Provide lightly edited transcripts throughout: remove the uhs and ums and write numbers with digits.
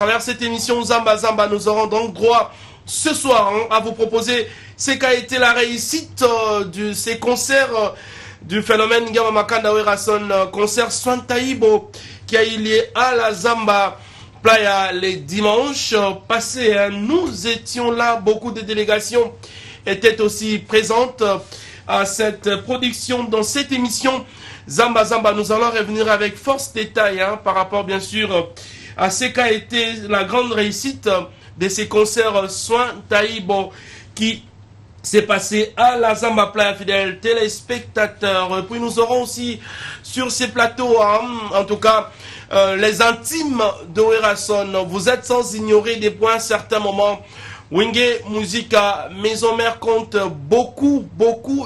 À travers cette émission Zamba Zamba, nous aurons donc droit ce soir à vous proposer ce qu'a été la réussite de ces concerts du phénomène Ngama Makanda Werason, concert Swantaibo qui a eu lieu à la Zamba Playa les dimanches passés. Nous étions là, beaucoup de délégations étaient aussi présentes à cette production, dans cette émission Zamba Zamba. Nous allons revenir avec force détail par rapport bien sûr à ce qu'a été la grande réussite de ces concerts Swantaibo qui s'est passé à la Zamba Playa, fidèles téléspectateurs. Puis nous aurons aussi sur ces plateaux, en tout cas, les intimes de Werason. Vous êtes sans ignorer des points à certains moments. Wenge Musica Maison Mère compte beaucoup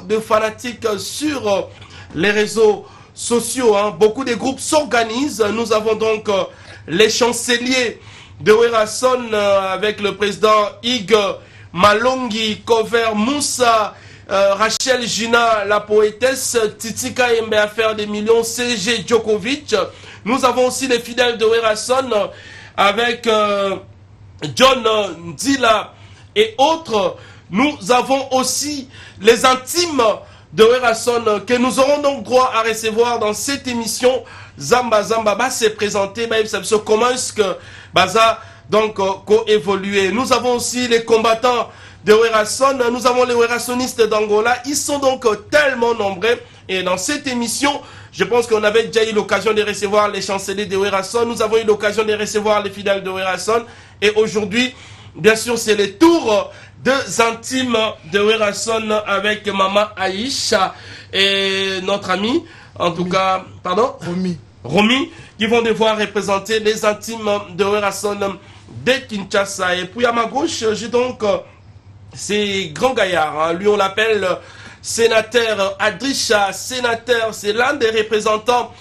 de fanatiques sur les réseaux sociaux. Beaucoup de groupes s'organisent. Nous avons donc les chanceliers de Werason avec le président Ig Malongi, Cover Moussa, Rachel Gina, la poétesse, Titika Mbe à faire des millions, CG Djokovic. Nous avons aussi les fidèles de Werason avec John Ndila et autres. Nous avons aussi les intimes de Werason que nous aurons donc droit à recevoir dans cette émission Zamba Zamba. C'est présenté, comment est-ce que Baza donc co-évoluer. Nous avons aussi les combattants de Werason, nous avons les Werasonistes d'Angola. Ils sont donc tellement nombreux. Et dans cette émission, je pense qu'on avait déjà eu l'occasion de recevoir les chanceliers de Werason. Nous avons eu l'occasion de recevoir les fidèles de Werason. Et aujourd'hui, bien sûr, c'est le tour des intimes de Werason avec Maman Aïcha et notre ami, en tout cas, pardon, Romy, qui vont devoir représenter les intimes de Werason de Kinshasa. Et puis à ma gauche, j'ai donc ces grands gaillards. Lui, on l'appelle sénateur Adrisha. Sénateur, c'est l'un des représentants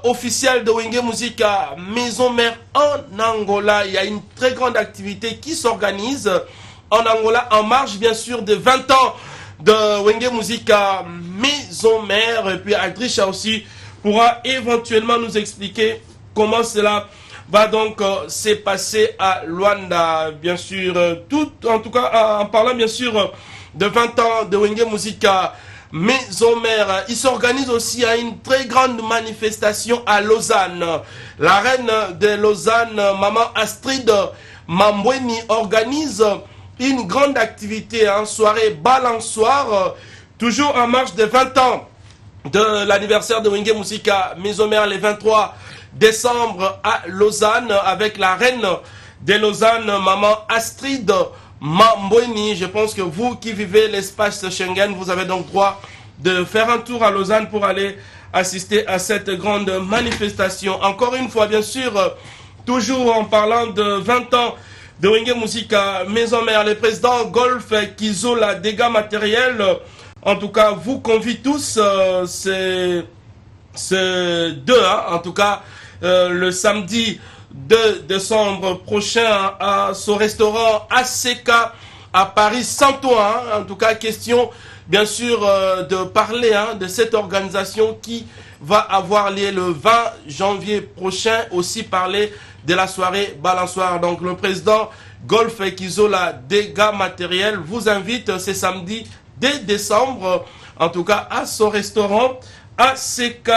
officiels de Wenge Musica Maison Mère en Angola. Il y a une très grande activité qui s'organise en Angola en marge, bien sûr, de 20 ans de Wenge Musica Maison Mère. Et puis Adrisha aussi pourra éventuellement nous expliquer comment cela va donc se passer à Luanda, bien sûr. En tout cas, en parlant bien sûr de 20 ans de Wenge Musica Maison Mère, il s'organise aussi à une très grande manifestation à Lausanne. La reine de Lausanne, Maman Astrid Mambweni, organise une grande activité, soirée balançoire, toujours en marche de 20 ans de l'anniversaire de Wenge Musica Maison Mère, le 23 décembre à Lausanne, avec la reine de Lausanne, Maman Astrid Mambweni. Je pense que vous qui vivez l'espace Schengen, vous avez donc droit de faire un tour à Lausanne pour aller assister à cette grande manifestation. Encore une fois, bien sûr, toujours en parlant de 20 ans de Wenge Musica Maison Mère, le président Golf Kizola, dégâts matériels, en tout cas, vous convie tous ce 2, en tout cas, le samedi 2 décembre prochain à ce restaurant ACK à Paris, Saint-Ouen. En tout cas, question bien sûr de parler de cette organisation qui va avoir lieu le 20 janvier prochain. Aussi parler de la soirée balançoire. Donc le président Golf Kizola, dégâts matériels, vous invite ce samedi 2 décembre, en tout cas à ce restaurant ACK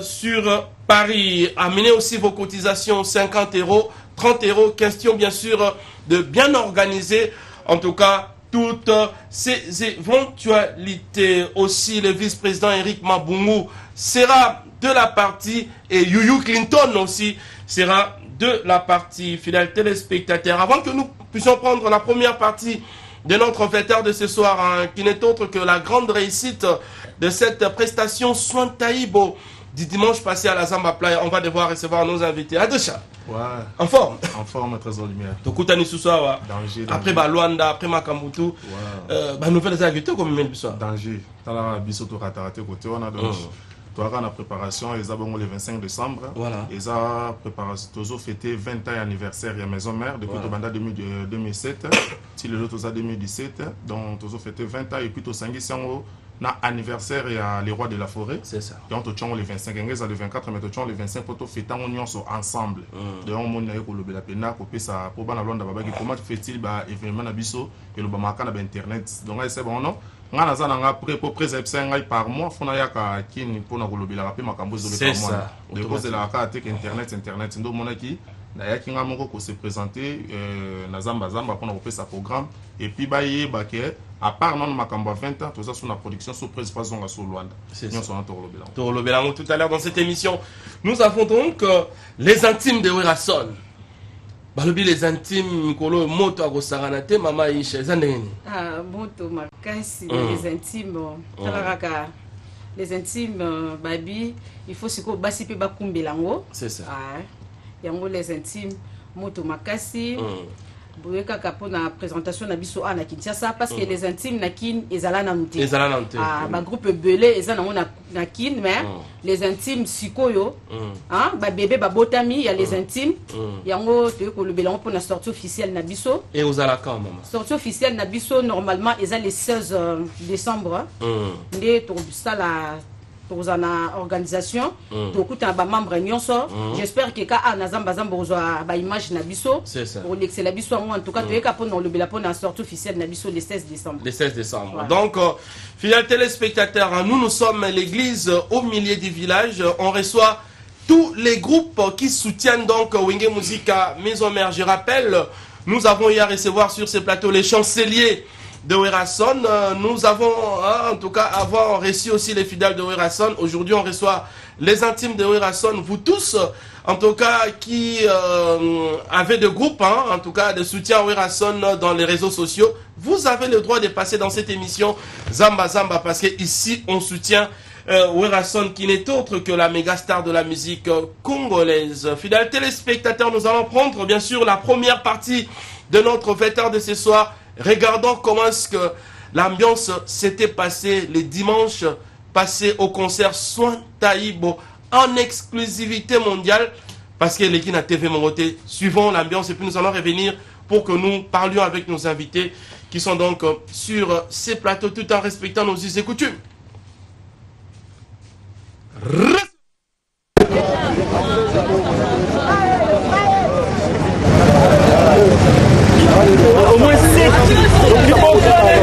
sur Paris. Amenez aussi vos cotisations, 50 €, 30 €. Question bien sûr de bien organiser, en tout cas, toutes ces éventualités. Aussi, le vice-président Eric Mabungu sera de la partie et Yuyu Clinton aussi sera de la partie. Fidèles téléspectateurs, avant que nous puissions prendre la première partie de notre fêteur de ce soir, qui n'est autre que la grande réussite de cette prestation Swantaibo du dimanche passé à la Zamba Playa, on va devoir recevoir nos invités. Adesha, ouais. En forme? En forme, très en lumière. Tokutani Soussawa. Danger. Après Luanda, après Makambutu. Ouais. Nouvelle des agriculteurs comme il soir. Danger. Dans la bisoto ratarate côté, on a donc. Toi, la préparation, ils ont le 25 décembre. Voilà. Ils ont préparation, ils ont fêté 20 ans anniversaire à Maison Mère depuis le mandat 2007. Si le autre 2017, donc ils ont fêté 20 ans et puis au 5 na anniversaire ya les rois de la forêt. C'est ça. Donc tu le 25 ngeza le 24 mais tu le 25 pour fêter on nyonso ensemble. Donc on na ko lobela pena ko pesa po bana londa babaki comment fait-il ba événement na biso et le ba makana ba internet. Donc c'est bon non. Ngana za nga pré pour préserver ngai par mois fona ya ka kini pour na ko lobela rapé makambo zo le par mois. De cause de la carte internet ndo monaki na ya kinga moko ko se présenter na zamba pour na ko sa programme et puis ba ye ba ke à part non makambo 20 ans tout ça sur la production sur prise façon sur Luanda. Nous sommes Toro Belango tout à l'heure dans cette émission. Nous avons donc les intimes de Werason. Balobi les intimes kolo moto agosaranate mama Isha zaneni. Ah moto makasi les intimes talaraka les intimes babi il faut siko basi pe bakumbelango. C'est ça. Ah yango les intimes moto makasi. Boyeka kapona présentation na biso ana Kinshasa parce que les intimes na kin ezala na muté. Ezala na muté. Ah ba groupe belé ezala na kin mais les intimes sikoyo hein ba bébé ba botami ya les intimes yango te ko le bilan pour la sortie officielle na biso. Et ozala quand maman. Sortie officielle na biso normalement ezala le 16 décembre. Ndé to sala tozana organisation tokuta ba membre nyonso j'espère que ka anazamba zamba ozwa ba image na biso pour l'excellent biso en tout cas toyeka pour le bela pour la sortie officielle na biso le 16 décembre. Le 16 décembre. Voilà. Donc fidèles téléspectateurs, nous sommes l'église au milieu du village, on reçoit tous les groupes qui soutiennent donc Wenge Musica Maison Mère. Je rappelle, nous avons eu à recevoir sur ces plateaux les chanceliers de Werason. Nous avons en tout cas avant reçu aussi les fidèles de Werason. Aujourd'hui on reçoit les intimes de Werason. Vous tous en tout cas qui avez des groupes en tout cas de soutien à Werason dans les réseaux sociaux, vous avez le droit de passer dans cette émission Zamba Zamba parce que ici on soutient Werason qui n'est autre que la méga star de la musique congolaise. Fidèles téléspectateurs, nous allons prendre bien sûr la première partie de notre 20h de ce soir. Regardons comment est-ce que l'ambiance s'était passée les dimanches passés au concert Soin Taïbo en exclusivité mondiale. Parce que les Guinéens TV Mongoté, suivons l'ambiance et puis nous allons revenir pour que nous parlions avec nos invités qui sont donc sur ces plateaux tout en respectant nos us et coutumes. Au moins 7. Donc il faut qu'on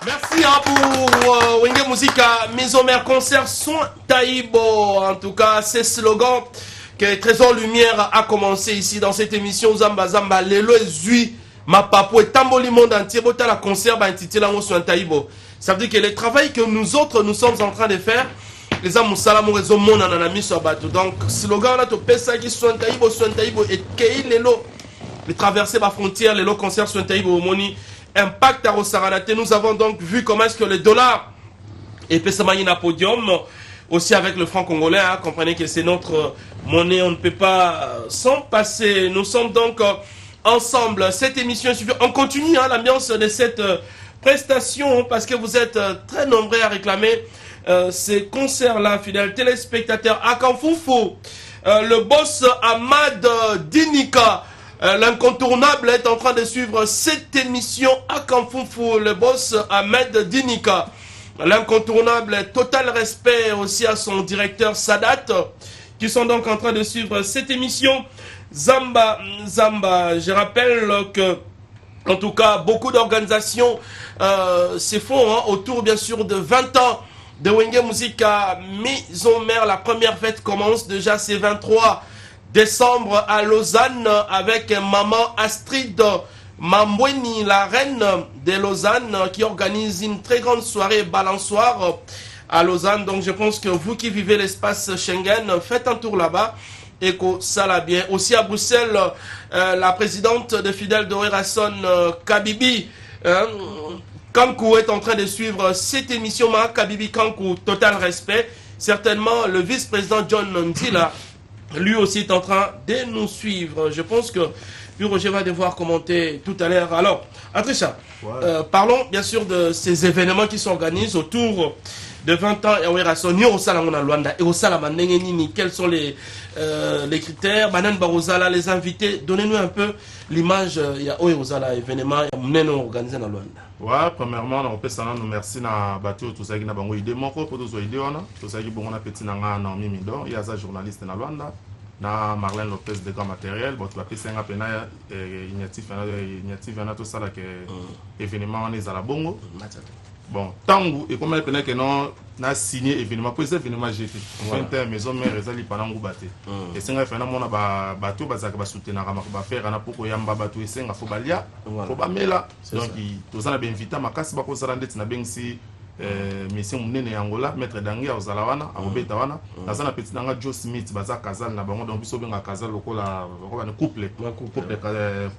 Merci pour Wenge Musica, Maison Mère Concert Soin Taïbo. En tout cas, c'est slogan que Trésor Lumière a commencé ici dans cette émission. Zamba Zamba, Lelo et Zui, ma papou et Tamboli monde entier. Bota la concert, intitulé Soin Taïbo. Ça veut dire que le travail que nous autres, nous sommes en train de faire, les hommes salamou réseau monde en a mis sur bateau. Donc, slogan là, tu pèses ça qui Soin Taïbo et Kei Lelo. Les traverser ma frontière, Lelo concert Soin Taïbo, Moni. Impact à Rosaranate. Nous avons donc vu comment est-ce que le dollar est Pessamagina podium, aussi avec le franc congolais. Hein, comprenez que c'est notre monnaie, on ne peut pas s'en passer. Nous sommes donc ensemble. Cette émission, on continue hein, l'ambiance de cette prestation parce que vous êtes très nombreux à réclamer ces concerts-là, fidèles téléspectateurs. À Kanfoufou, le boss Ahmad Dinika. L'incontournable est en train de suivre cette émission à Kanfoufou, le boss Ahmed Dinika. L'incontournable, total respect aussi à son directeur Sadat, qui sont donc en train de suivre cette émission. Zamba, je rappelle que, en tout cas, beaucoup d'organisations se font hein, autour, bien sûr, de 20 ans de Wenge Musica Maison Mère. La première fête commence déjà, c'est 23 décembre à Lausanne avec maman Astrid Mambweni, la reine de Lausanne, qui organise une très grande soirée balançoire à Lausanne. Donc je pense que vous qui vivez l'espace Schengen, faites un tour là-bas et que ça l'a bien. Aussi à Bruxelles, la présidente de Fidèle Doré-Rasson, Kabibi Kankou, est en train de suivre cette émission. Kabibi Kankou, total respect. Certainement le vice-président John Ndila, lui aussi est en train de nous suivre. Je pense que Roger va devoir commenter tout à l'heure. Alors, Atricha, parlons bien sûr de ces événements qui s'organisent autour de 20 ans. Quels sont les critères? Banan Barozala, les invités. Donnez-nous un peu l'image. Il y a événement organisé dans Luanda. Ouais, premièrement, on peut nous merci na bateau tout ça qui n'a pas idée mon pour tous idées on a tout ça qui bon on a petit nanga na mimido il y a ça journaliste na Luanda na Marlène Lopez de grand matériel bon tu vas passer un pena initiative na tout ça là que événement on est à la bongo bon tangu et comme elle connaît que non na signé événement pour ces événements j'ai fait 20 maison mère ezali panangu baté et c'est un phénomène on a bateau bazaka ba soutenir ba faire na poko yamba bateau et senga faut balia faut ba mela donc tout ça na bien invité makasi ba ko ça ndeti na bengsi mission munene Angola maître dangi ozala wana abeta wana na ça na petit nanga Joe Smith baza kazal na bango donc biso benga kazal lokola ba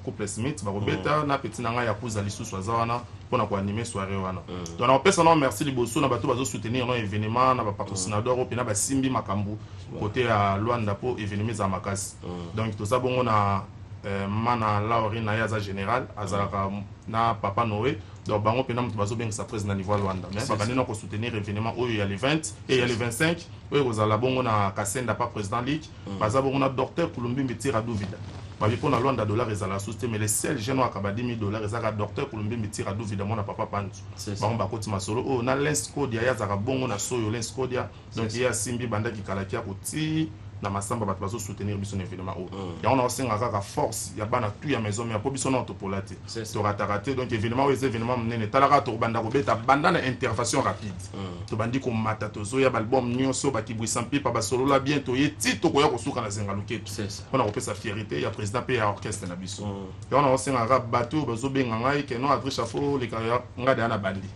couple Smith ba robeta na petit nanga ya kuza lisusu azawana pour ko animer soirée wana donc on personne merci liboso na bato bazo soutenir no événement na ba patrocinadeur pe na ba simbi makambu côté à Luanda pour événement za makasi donc tout ça bongo na mana Laurine na yaza général azalaka na papa Noé donc bango pe na mutu bazo benga sa président niveau Luanda mais ba kanina ko soutenir événement oyo ya les 20 et il y a les 25 oyo kozala bongo na Kasenda pas président ligue baza bongo na docteur Kulumbi Mitira Duvida babi pour na Luanda dollar ezala souté mais les seuls jeunes wa ka $10,000 ezaka docteur Kulumbi Mitira Duvida mona papa Pantu bango ba koti masolo o na lens code ya yazaka bongo na soyo lens code ya donc il y a simbi banda ki kalakia koti na masamba bato bazo soutenir biso na événement o ya on a aussi ngaka force ya bana tout ya maison mais po biso na topolate to raté donc événement o événement menene talaka to banda ko beta banda na intervention rapide to bandi ko mata to zo ya album nyonso ba kibwisa mpipa ba solo la bientôt yeti to ko ya ko suka na zenga luketo on a ko pesa fierté ya président pe ya orchestre na biso ya on a aussi ngaka bato bazo benga ngai ke no adri chafo le kaya ngada na bandi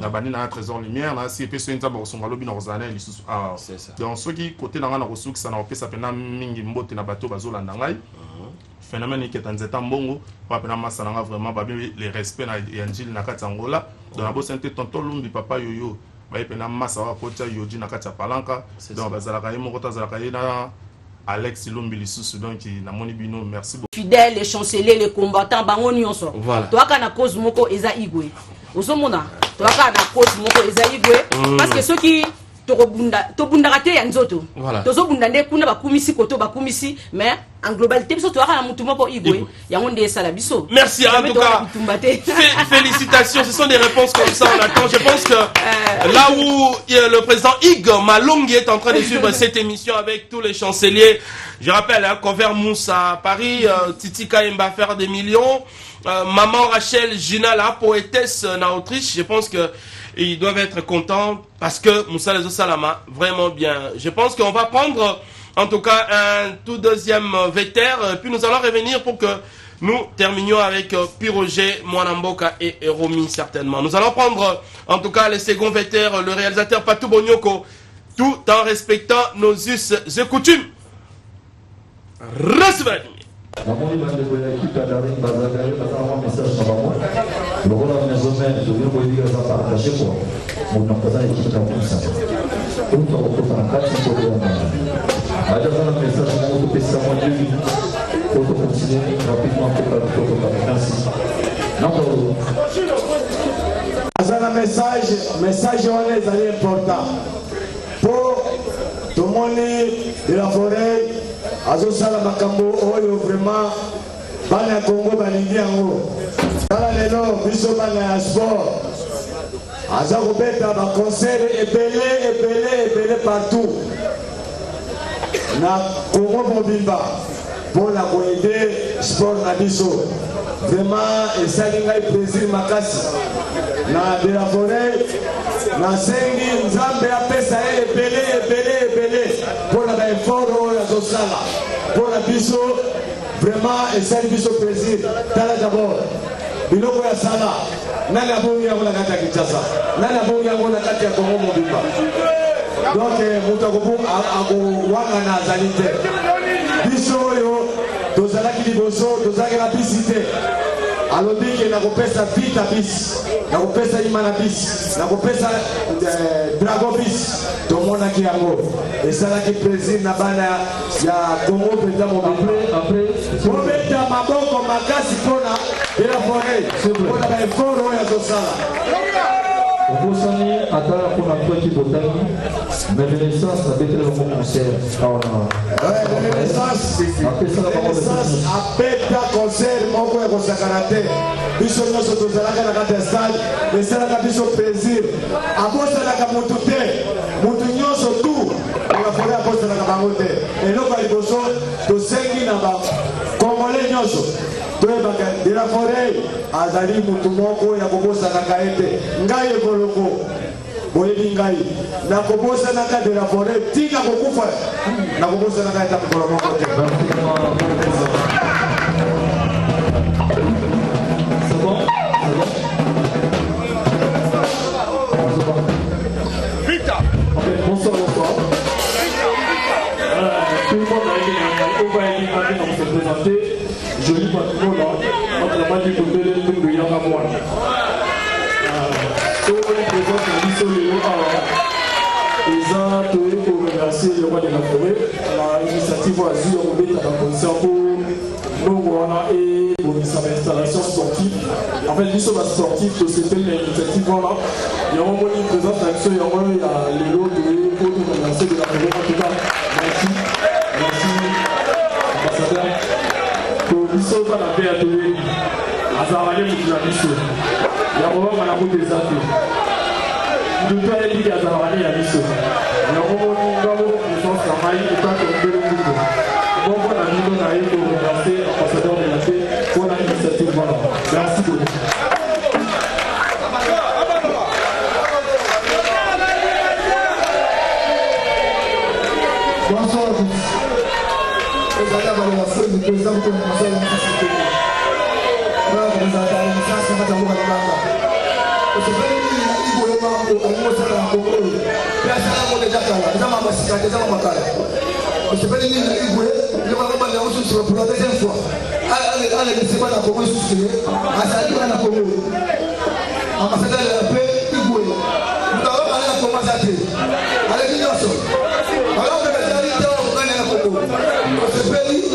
na bani na Trésor Lumière na si peso nzamba osonga lobi na ozana lisusu ah donc ceux qui côté na ngana kosuki sana opesa pena mingi mbote na bato bazolanda ngai phénomène qui est en zeta mbongo pa pena masana nga vraiment ba les respect na Angel na kati Angola donc na bosente tonton Lumbi papa yoyo ba pena masa wa kota yoji na kati palanka donc bazalaka yemo kota zalaka na Alex Lumbi lisusu donc na moni bino merci beaucoup fidèles les chanceliers les combattants bango nyonso toi kana cause moko eza igwe osomona toaka na cause moko ezaigwe parce que ceux qui tobunda raté ya nzoto tozobunda nde kuna bakumisi koto bakumisi mais en globalité biso toaka na mutu moko igwe yango nde sala biso merci en tout cas félicitations ce sont des réponses comme ça on attend je pense que là où le président Ig Malongi est en train de suivre cette émission avec tous les chanceliers je rappelle hein, Convert Moussa à Paris Titi Kaimba faire des millions maman Rachel Gina, la poétesse en Autriche. Je pense que ils doivent être contents parce que Moussa Lezo Salama, vraiment bien. Je pense qu'on va prendre en tout cas un tout deuxième vétère, puis nous allons revenir pour que nous terminions avec Piroger, Mwanamboka et Romy certainement. Nous allons prendre en tout cas le second vétère, le réalisateur Patou Bonyoko, tout en respectant nos us et coutumes. Recevez. Message on est important pour tout le monde de la forêt. Azosala makambo oyo vraiment bana Congo balingi yango tala lelo biso bana ya sport aza kobeta ba concert ebele partout na Congo mobimba mpona koede sport na biso vraiment esali ngai plaisir makasi na de la forêt na sengi nzambe apesa ye ebele mpona baeffort oyo azosala mpona biso vraiment esali biso plaisir. Tala d'abord biloko ya sala nani abongi yango na kati ya Kinshasa, nani abongi yango na kati ya Congo mobimba. Donc moto akowangana azali te. Biso oyo tozalaki liboso tozalaki na bisi te, alobi ke nakopesa vita bis, nakopesa ima na bis, nakopesa drago bis. Tomonaki yango esalaki plaisir na bana ya Congo mpenza mobimba. Kobeta maboko makasi mpona ela forêt mpona baeffort oyo azosala. Obosani atala pour la toi qui botani, mais renaissance a été le bon concert. Renaissance a pété concert, mon frère Kosakarate. Biso nyonso tozalaka na kati ya stade, esalaka biso plaisir. Abosalaka mutu te, mutu nyonso tu la forêt abosalaka bango te. Eloko ya liboso tosengi na ba Congolais nyonso. De la forêt azali mutu moko ya kobosanaka ete ngai ekoloko boyebi ngai nakobosanaka de la forêt tika kokufa nakobosanaka ete mokolo moko te. Bonsoir. Tout le monde a été se présenter. Joli patrimoine, notre mari de Bélé de Yamamoine. Tout le monde est présent sur l'issue ils ont tout pour remercier le roi de la forêt. L'initiative Azur au Béta d'un concert pour nous et pour une installation sportive. En fait, nous sommes sportifs, c'était l'initiative là. Il y a une présentation, il y a les lots pour nous remercier de la forêt. En tout cas, merci, ambassadeur. Biso ba na pe atelier azawale mutula biso ya ko ba na ko desatu nduto ya bi azawale ya biso ya ko mo ngalo so samai ko ko mbele kuko bon na nino na yi ko remercier ambassadeur de la paix pour la initiative voilà. Merci beaucoup. Bonsoir à tous. Le président de la Conseil de la Société. Voilà, vous avez la licence, c'est pas la banda. C'est pas une idée de mambo, on va faire un concours. Puis à ça, on est déjà là. Déjà, ma massika, déjà ma macala. C'est pas une idée de le mambo, on est sur pour la deuxième fois. Allez, c'est pas la concours, c'est à ça, il va la concours. Ambassadeur de la paix, Igoué. Nous avons parlé de comment ça fait. Allez, dis-nous ça. Alors, on va faire l'idée, on va gagner la concours. Ce pays,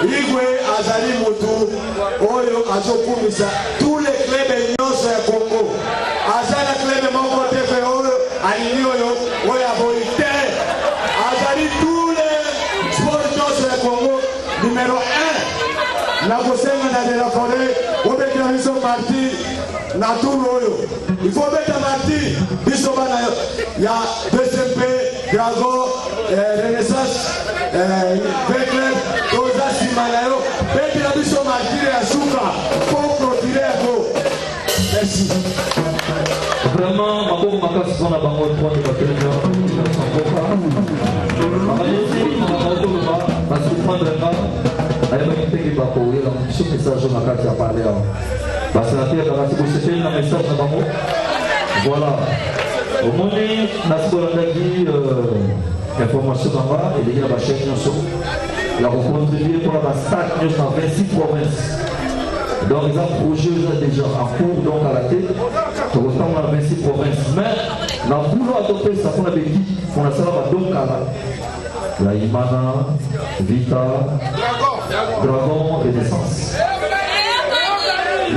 Igwe azali mutu oyo azokumisa tous les clubs nyonso ya Congo. Azala club moko te fe oyo alini oyo oyo aboite. Azali tous les sports nyonso ya Congo numéro 1. Na kosenga na de la forêt obekela biso parti na tour oyo. Il faut mettre parti biso bana ya DCP Dragon Renaissance Vecler Toza Simanayo mettre biso martyr ya suka pour protéger ko. Merci. Vraiment maboko makasi sona bango 3 de batelema parce que prendre un ayeba kiteki bakoyela ce message na kati ya parler basénateur nakati kosepeli na message na bango. Voilà omoni nasibolandaki information nanga elingi na bachef nyonso ya kocontribue mpona bastade nyonso na 26 provinces. Donc ils ont projet déjà en cours donc à la tête pour autant dans 26 provinces. Mais dans le boulot adopté ça qu'on a dit on a ça donc la Imana, Vita, Dragon et Naissance.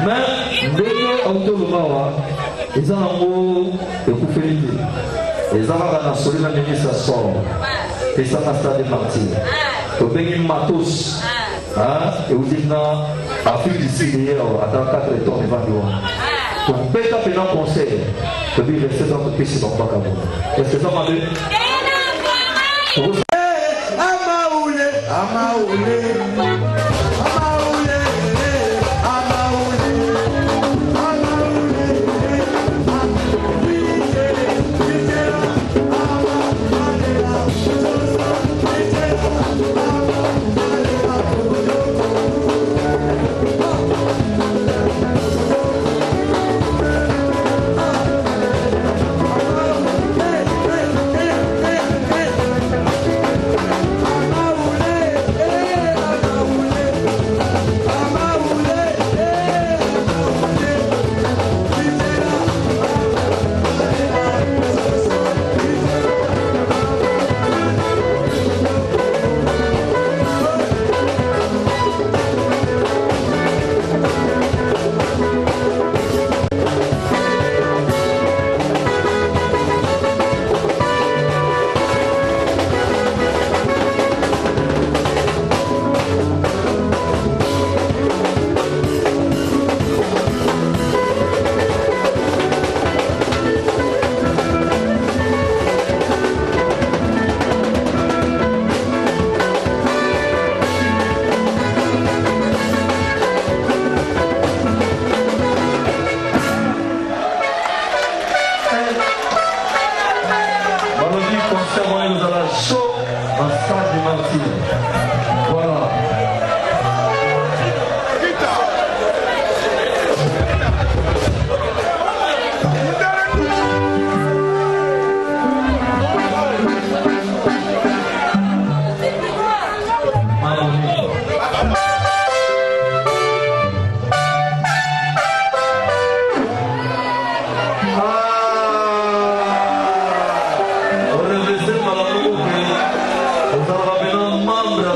Mais dès que Autolomawa ils ont un mot de Koufélité. Ils ont un solide à ministre sort et ça va stade de partir. Donc ils matos. Et vous dites Afrique du Sud hier à 4 tonnes de Vandiwa. Donc peut-être pendant le conseil, je vais rester dans le pays dans le Bakabo. Est-ce que ça m'a dit?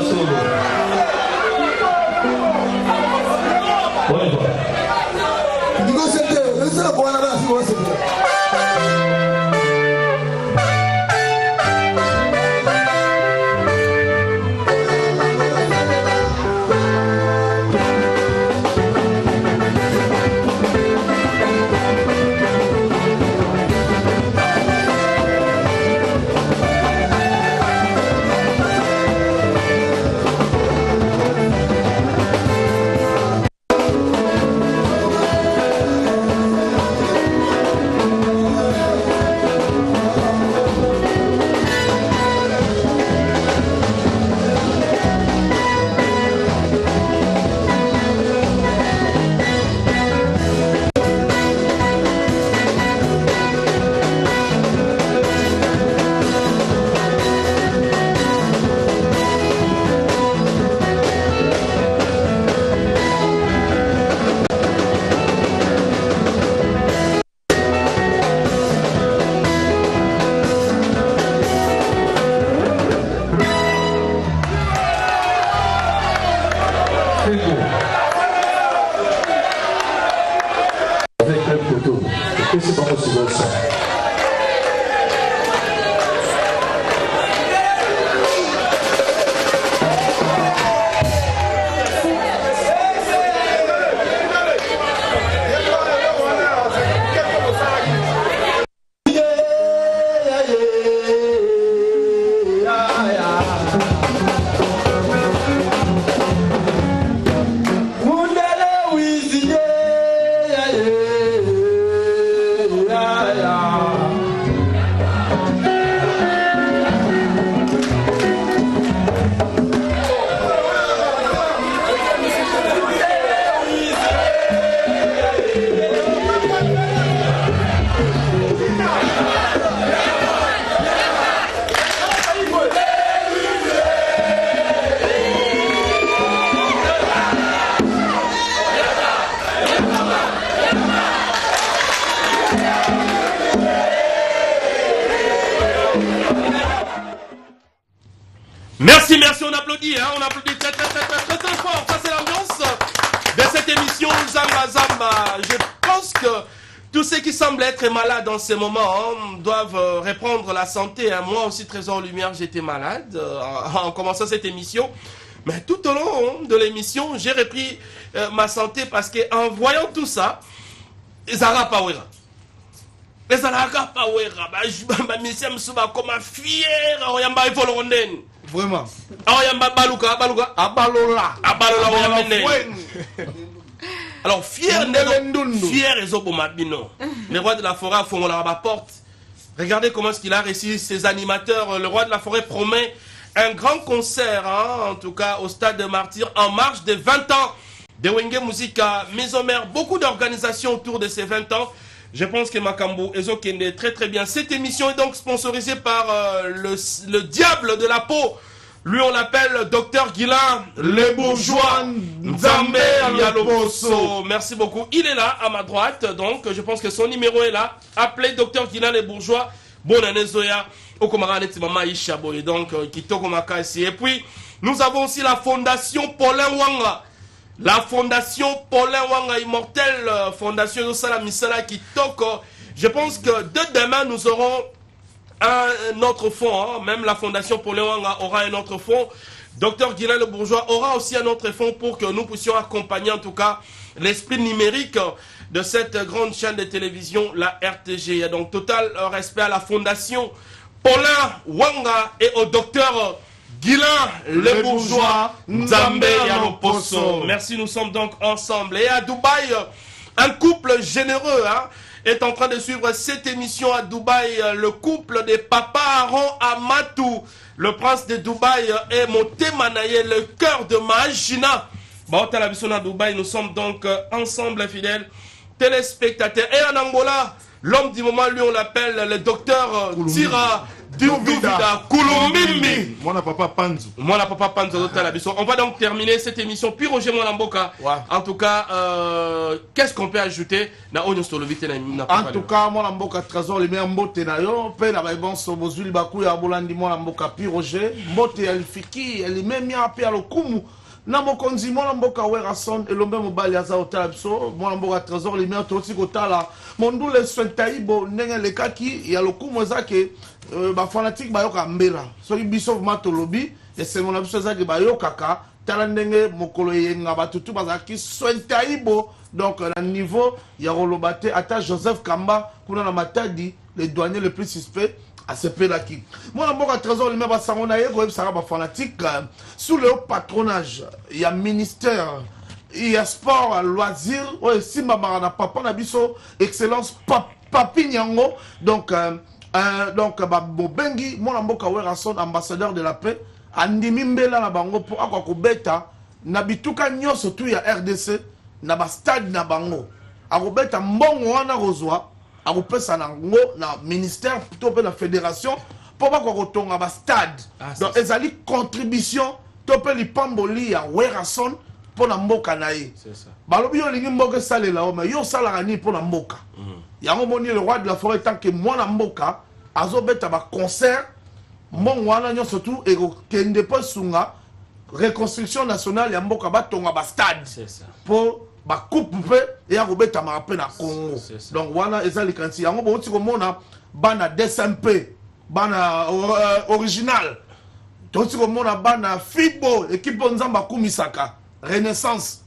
Solo. Avec un photo. Et c'est pas possible ça. Merci, on applaudit, hein, on applaudit très fort. Ça c'est l'ambiance de cette émission Zamba Zamba. Je pense que tous ceux qui semblent être malades en ce moment doivent reprendre la santé. Hein. Moi aussi, Trésor Lumière, j'étais malade en commençant cette émission. Mais tout au long de l'émission, j'ai repris ma santé parce qu'en voyant tout ça, Zara Pawera. Les Zara Pawera, ma mission me souba comme fier, on y a pas évolué. Vraiment. Alors, fier et Zobomabino. Le roi de la forêt a fondé la porte. Regardez comment est-ce qu'il a réussi ses animateurs. Le roi de la forêt promet un grand concert, hein, en tout cas au stade de Martyr, en marge des 20 ans de Wenge Musica Maison Mère. Beaucoup d'organisations autour de ces 20 ans. Je pense que Makambo est très bien. Cette émission est donc sponsorisée par le diable de la peau. Lui, on l'appelle Dr Guilain, les bourgeois, Nzambe Yaloposo. Merci beaucoup. Il est là, à ma droite. Donc, je pense que son numéro est là. Appelez Dr Guilain, les bourgeois. Bonne année, Zoya. Donc, Kitoko Makasi. Et puis, nous avons aussi la fondation Paulin Wanga. La fondation Paulin Wanga Immortel, fondation Yosala Misala Kitoko. Je pense que dès demain, nous aurons un autre fonds. Hein. Même la fondation Paulin Wanga aura un autre fonds. Docteur Guilain le Bourgeois aura aussi un autre fonds pour que nous puissions accompagner en tout cas l'esprit numérique de cette grande chaîne de télévision, la RTG. Donc, total respect à la fondation Paulin Wanga et au docteur Guilain, les bourgeois, Nzambe Yaloposo. Merci, nous sommes donc ensemble. Et à Dubaï, un couple généreux hein, est en train de suivre cette émission à Dubaï. Le couple des Papa Aaron Amatou, le prince de Dubaï et Motemanaye, le cœur de Mahajina. À Dubaï, nous sommes donc ensemble, fidèles téléspectateurs. Et en Angola, l'homme du moment, lui, on l'appelle le docteur Tira Duvida Kulumbimbi. Moi, papa Panzo. Moi, papa Panzo. On va donc terminer cette émission. Puis Roger Mwanamboka. En tout cas, qu'est-ce qu'on peut ajouter? En tout cas, Mwanamboka Trésor, les meilleurs mbote na yo. Pe la baibon so bozuli baku ya bolandi Mwanamboka Puis Roger. Mbote ya lifiki, ya limemi ya pe ya lokumu. Na mokonzi Mwanamboka Werason elombe mobali aza otala biso Mwanamboka Trésor les meilleurs toti kotala mondule swentaibo ndenge lekaki ya lokumu ezake ba fanatique bayoka mbela soki biso matolobi esengo na biso ezake bayokaka tala ndenge mokolo yenga batutu bazaki swentaibo donc na niveau ya rolobate ata Joseph Kamba kuna na Matadi les douaniers les plus suspects à ce pays-là-qui. Moi, je Trésor, le même fanatique sous le haut patronage. Il y a ministère, il y a sport, loisirs, Simba Marana, Papa Nabiso, Excellence, Papi Nyango. Donc, Bengi, moi, je ambassadeur de la paix, Andimi Mbela na bango pour Akwako Beta, Nabituka Nyo, surtout il y a RDC, Naba stade Nabango. Akobeta Mbongo Wana Rozwa. A na ministère plutôt que la fédération pour pas qu'on retourne à stade. Donc ils ont contribution topé li pamboli à Werason pour la mboka naï. C'est ça. Balobi yo lingi mboka salé là mais yo sala ni pour la mboka. Yango moni le roi de la forêt tant que moi na mboka azobeta ba concert mon wana nyo surtout et kende pas sunga reconstruction nationale ya mboka batonga ba stade pour ba coupe mpe et ya robeta marape na Congo. Donc voilà ezali kanti yango bo tiko mona bana DSMP bana original. Tiko mona bana Fibo équipe nzamba kumisaka Renaissance.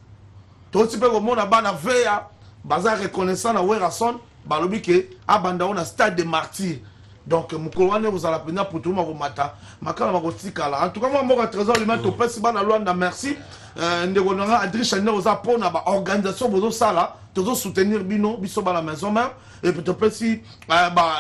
Tiko mona bana VA baza reconnaissant na Werason balobi ke abanda on a stade de martyrs. Donc mukolwane vous allez prendre pour tout le monde mata makala makotikala. En tout cas moi mboka trésor lui mettre au pesi bana Luanda merci. Ndegona Adri Chanel aux apports na ba organisation bozo sala toujours soutenir bino biso ba la maison mère et peut-être si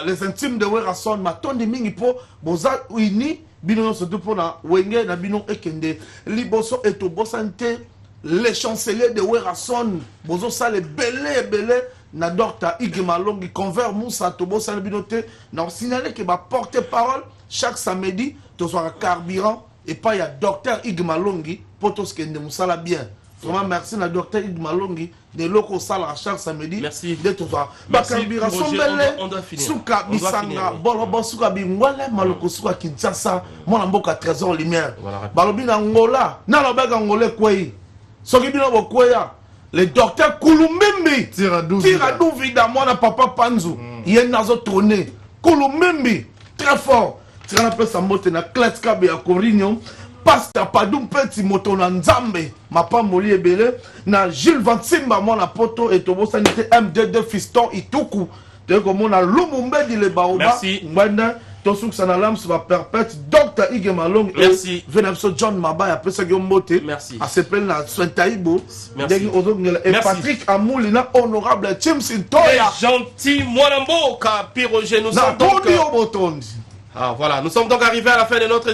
les intimes de Werason matonde mingi po boza uini bino surtout pour na wenge na bino ekende liboso et to bosante les chanceliers de Werason bozo sala belé na docteur Igi Malongi convert Moussa Tobo Salbinote na signaler que va porter parole chaque samedi to soit carburant et pas il y a docteur Igi Malongi pour tout ce que nous sala bien. Vraiment merci na docteur Igi Malongi de locaux sala chaque samedi. Merci de tout ça. Ba carburant son belé suka bisanga bolobo suka bingwale maloko suka Kinshasa mon mboka trésor lumière. Balobi na ngola na lobeka ngole kwei. Soki bino bokweya le docteur Kouloumimbi Tiradou vida moi na papa Panzu il nazo tourné Kouloumimbi très fort tira pe sa moto na Kletka be ya Corignon Pasteur Padum Petit moto na Nzambe mapa moli ebele na Jules Vansimba moi na poto et tobo sanité MD2 fiston Ituku de comme na Lumumbe di le baoba ngwanda Tosuk Sanalam va perpète Dr. Ige Malong merci Venabso John Maba ya pesa gombote merci a s'appelle na Swentaibo merci et Patrick Amoulina honorable Tim Sintoya gentil Mwanambo ka Piroger nous sommes donc voilà nous sommes donc arrivés à la fin de notre